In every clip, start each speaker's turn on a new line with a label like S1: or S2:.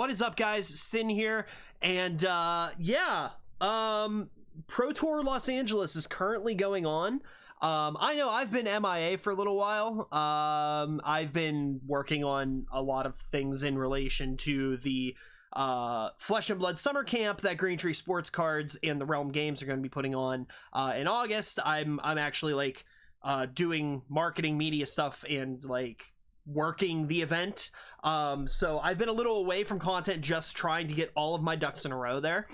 S1: What is up, guys? Sin here, and yeah, Pro Tour Los Angeles is currently going on. I know I've been MIA for a little while. I've been working on a lot of things in relation to the Flesh and Blood Summer Camp that Greentree Sports Cards and the Realm Games are going to be putting on in August. I'm actually like doing marketing media stuff and like working the event. So I've been a little away from content, just trying to get all of my ducks in a row there.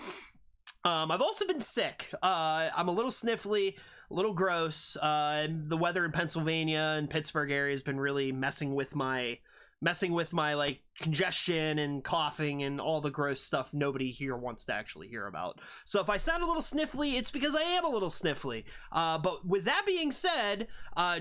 S1: I've also been sick. I'm a little sniffly, a little gross. And the weather in Pennsylvania and Pittsburgh area has been really messing with my like congestion and coughing and all the gross stuff nobody here wants to actually hear about. So if I sound a little sniffly, it's because I am a little sniffly. But with that being said,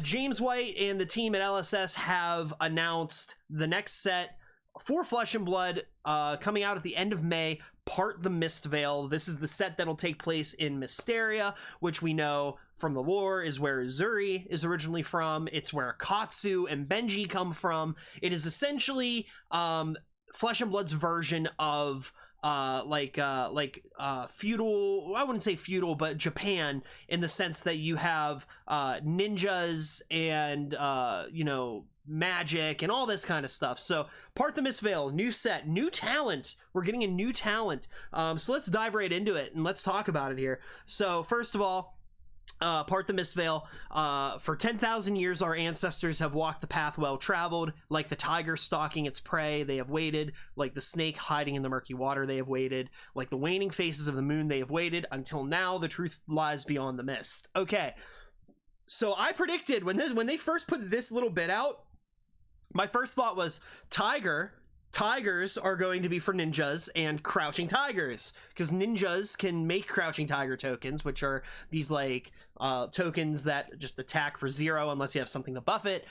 S1: James White and the team at LSS have announced the next set for Flesh and Blood coming out at the end of May, part the Mistveil. This is the set that'll take place in Mysteria, which we know from the lore is where Uzuri is originally from. It's where Katsu and Benji come from. It is essentially Flesh and Blood's version of feudal, I wouldn't say feudal, but Japan, in the sense that you have ninjas and you know, magic and all this kind of stuff. So part the Mistveil, new set, new talent. We're getting a new talent. So let's dive right into it and let's talk about it here. So first of all, part the Mistveil. For 10,000 years, our ancestors have walked the path well traveled. Like the tiger stalking its prey, they have waited. Like the snake hiding in the murky water, they have waited. Like the waning faces of the moon, they have waited. Until now, the truth lies beyond the mist. Okay, so I predicted when they first put this little bit out, my first thought was tigers are going to be for ninjas and crouching tigers, because ninjas can make crouching tiger tokens, which are these like tokens that just attack for 0 unless you have something to buff it.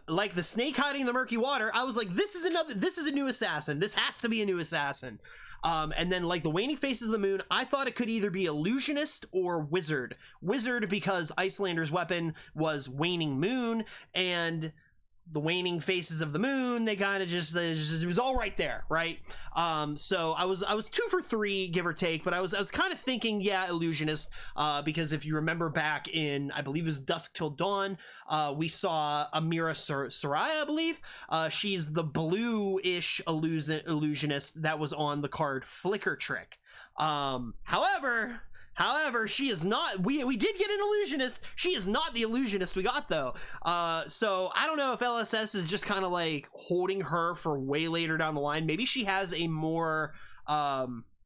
S1: Like the snake hiding in the murky water, I was like, this is a new assassin. This has to be a new assassin. And then like the waning faces of the moon, I thought it could either be illusionist or wizard. Wizard because Icelander's weapon was waning moon, and the waning faces of the moon, they kind of just it was all right there, right? So I was 2 for 3, give or take, but I was kind of thinking, yeah, illusionist, because if you remember back in, I believe it was Dusk Till Dawn, we saw Amira Soraya, I believe. She's the blue-ish illusionist that was on the card Flicker Trick. However, she is not. We did get an illusionist. She is not the illusionist we got though. So I don't know if LSS is just kind of like holding her for way later down the line. Maybe she has a more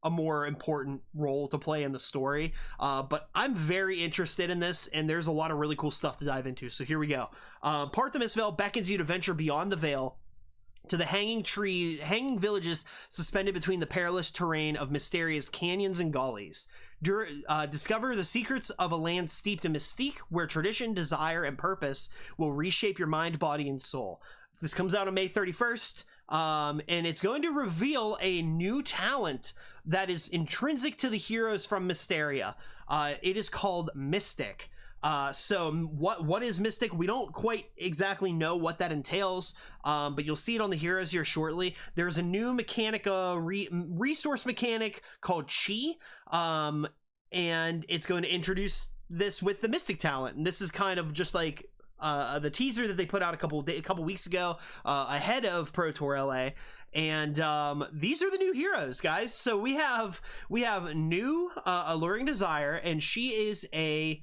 S1: important role to play in the story. But I'm very interested in this, and there's a lot of really cool stuff to dive into. So here we go. Part the Mistveil beckons you to venture beyond the veil to the hanging villages suspended between the perilous terrain of Mysteria's canyons and gullies. Discover the secrets of a land steeped in mystique, where tradition, desire, and purpose will reshape your mind, body, and soul. This comes out on May 31st, and it's going to reveal a new talent that is intrinsic to the heroes from Mysteria. It is called Mystic. So what is Mystic? We don't quite exactly know what that entails, but you'll see it on the heroes here shortly. There's a new mechanic, resource mechanic called Chi, and it's going to introduce this with the Mystic talent. And this is kind of just like the teaser that they put out a couple weeks ago, ahead of Pro Tour LA. And these are the new heroes, guys. So we have new Alluring Desire, and she is a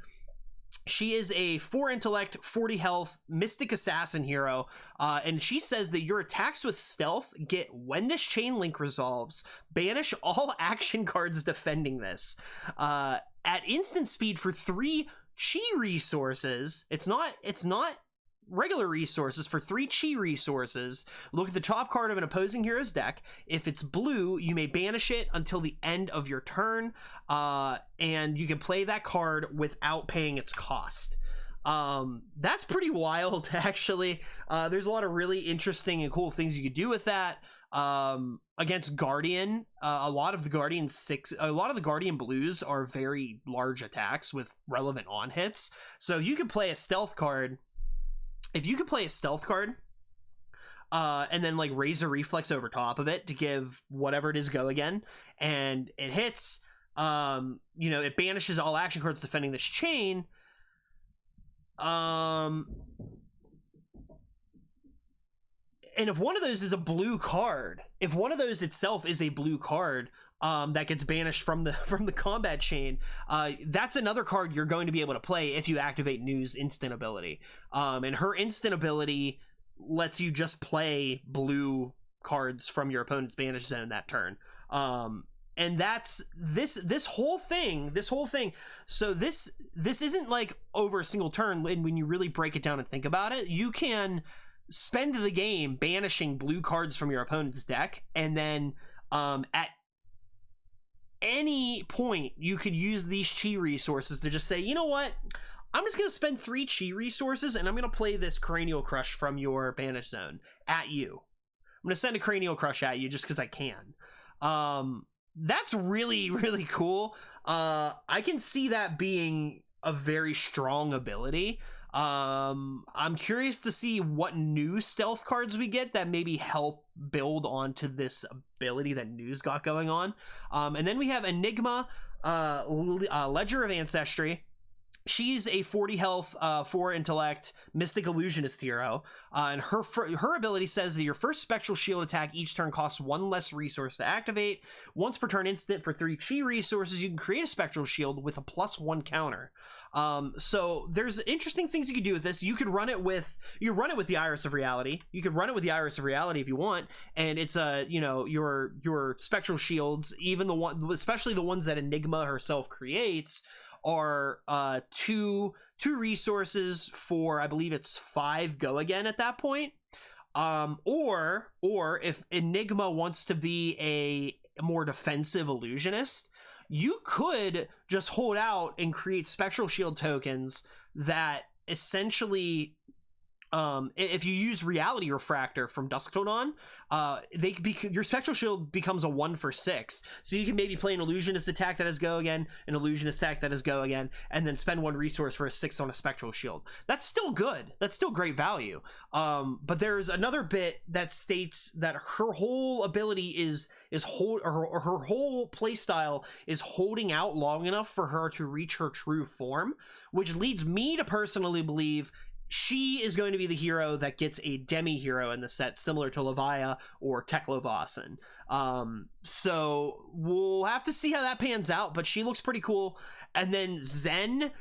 S1: 4 intellect, 40 health mystic assassin hero, and she says that your attacks with stealth get, when this chain link resolves, banish all action cards defending this at instant speed for 3 chi resources. It's not regular resources. For 3 chi resources, look at the top card of an opposing hero's deck. If it's blue, you may banish it until the end of your turn, and you can play that card without paying its cost. That's pretty wild, actually. There's a lot of really interesting and cool things you could do with that. Against Guardian, a lot of the Guardian blues are very large attacks with relevant on hits, so you could play a stealth card. If you could play a stealth card and then like Razor Reflex over top of it to give whatever it is go again, and it hits. It banishes all action cards defending this chain. And if one of those is a blue card, if one of those itself is a blue card, that gets banished from the combat chain, that's another card you're going to be able to play if you activate Nu's instant ability. And her instant ability lets you just play blue cards from your opponent's banish zone that turn. And that's this whole thing. So this isn't like over a single turn. When you really break it down and think about it, you can spend the game banishing blue cards from your opponent's deck, and then at any point you could use these chi resources to just say, you know what, I'm just gonna spend 3 chi resources and I'm gonna play this Cranial Crush from your banish zone at you. I'm gonna send a Cranial Crush at you just because I can. That's really, really cool. I can see that being a very strong ability. I'm curious to see what new stealth cards we get that maybe help build onto this ability that Nu's got going on. And then we have Enigma, Ledger of Ancestry. She's a 40 health, 4 intellect, Mystic Illusionist hero, and her ability says that your first Spectral Shield attack each turn costs 1 less resource to activate. Once per turn instant for 3 chi resources, you can create a Spectral Shield with a +1 counter. So there's interesting things you could do with this. You could run it with the Iris of Reality. You could run it with the Iris of Reality if you want, and it's your Spectral Shields, especially the ones that Enigma herself creates, are 2 resources for, I believe it's 5 go again at that point. Or if Enigma wants to be a more defensive illusionist, you could just hold out and create Spectral Shield tokens that essentially, if you use Reality Refractor from Dusk Till Dawn, your Spectral Shield becomes a 1 for 6. So you can maybe play an Illusionist attack that has go again, an Illusionist attack that has go again, and then spend 1 resource for a 6 on a Spectral Shield. That's still good. That's still great value. But there's another bit that states that her whole ability her whole playstyle is holding out long enough for her to reach her true form, which leads me to personally believe she is going to be the hero that gets a demi-hero in the set, similar to Levia or Teklovasan. So we'll have to see how that pans out, but she looks pretty cool. And then Zen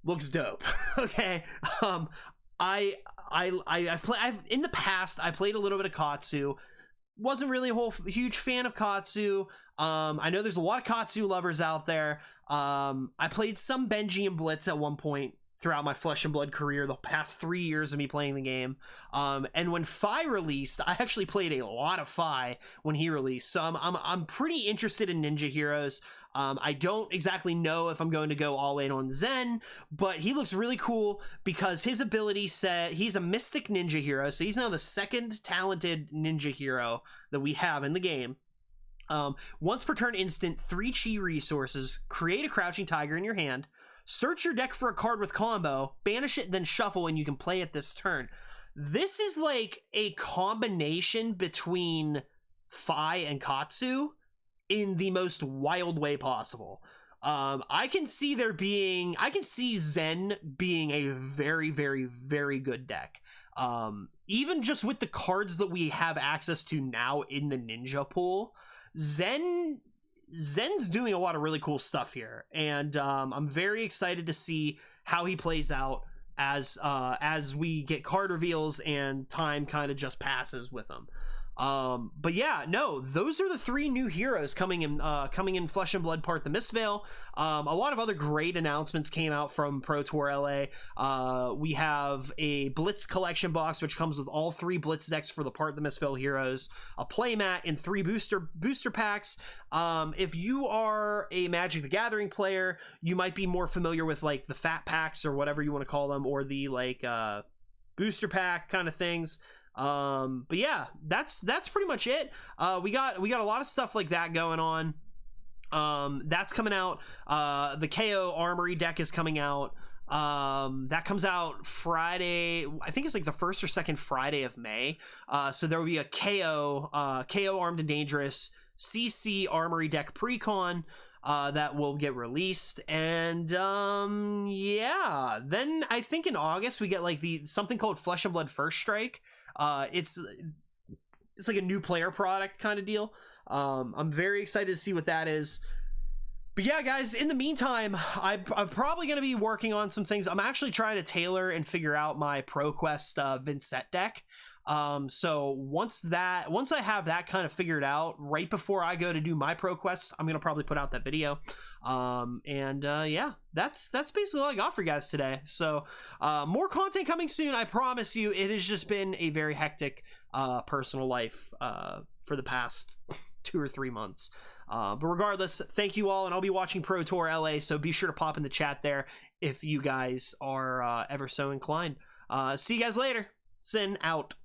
S1: looks dope. Okay. I've in the past, I played a little bit of Katsu. Wasn't really a huge fan of Katsu. I know there's a lot of Katsu lovers out there. I played some Benji and Blitz at one point throughout my Flesh and Blood career, the past 3 years of me playing the game. And when Fi released, I actually played a lot of Fi when he released. So I'm pretty interested in ninja heroes. I don't exactly know if I'm going to go all in on Zen, but he looks really cool because his ability set, he's a mystic ninja hero. So he's now the 2nd talented ninja hero that we have in the game. Once per turn instant, 3 chi resources, create a Crouching Tiger in your hand, search your deck for a card with combo, banish it, then shuffle, and you can play it this turn. This is like a combination between Fi and Katsu in the most wild way possible. I can see Zen being a very, very, very good deck. Even just with the cards that we have access to now in the ninja pool, Zen's doing a lot of really cool stuff here, and I'm very excited to see how he plays out as we get card reveals and time kind of just passes with him. But yeah, no, those are the 3 new heroes coming in Flesh and Blood Part the Mistveil. A lot of other great announcements came out from Pro Tour LA. We have a Blitz collection box, which comes with all 3 Blitz decks for the Part the Mistveil heroes, a playmat, and 3 booster packs. If you are a Magic the Gathering player, you might be more familiar with like the fat packs or whatever you want to call them, or the like booster pack kind of things. But yeah, that's pretty much it. We got a lot of stuff like that going on. That's coming out. The KO Armory deck is coming out. That comes out Friday. I think it's like the first or second Friday of May. So there will be a KO Armed and Dangerous CC Armory deck precon that will get released, and yeah, then I think in August we get like something called Flesh and Blood First Strike. It's like a new player product kind of deal. I'm very excited to see what that is. But yeah, guys, in the meantime, I'm probably going to be working on some things. I'm actually trying to tailor and figure out my ProQuest Vincent deck. So once I have that kind of figured out, right before I go to do my ProQuests, I'm going to probably put out that video. Yeah, that's basically all I got for you guys today. So more content coming soon, I promise you. It has just been a very hectic personal life for the past 2 or 3 months. But regardless, thank you all, and I'll be watching Pro Tour LA, so be sure to pop in the chat there if you guys are ever so inclined. See you guys later. Sin out.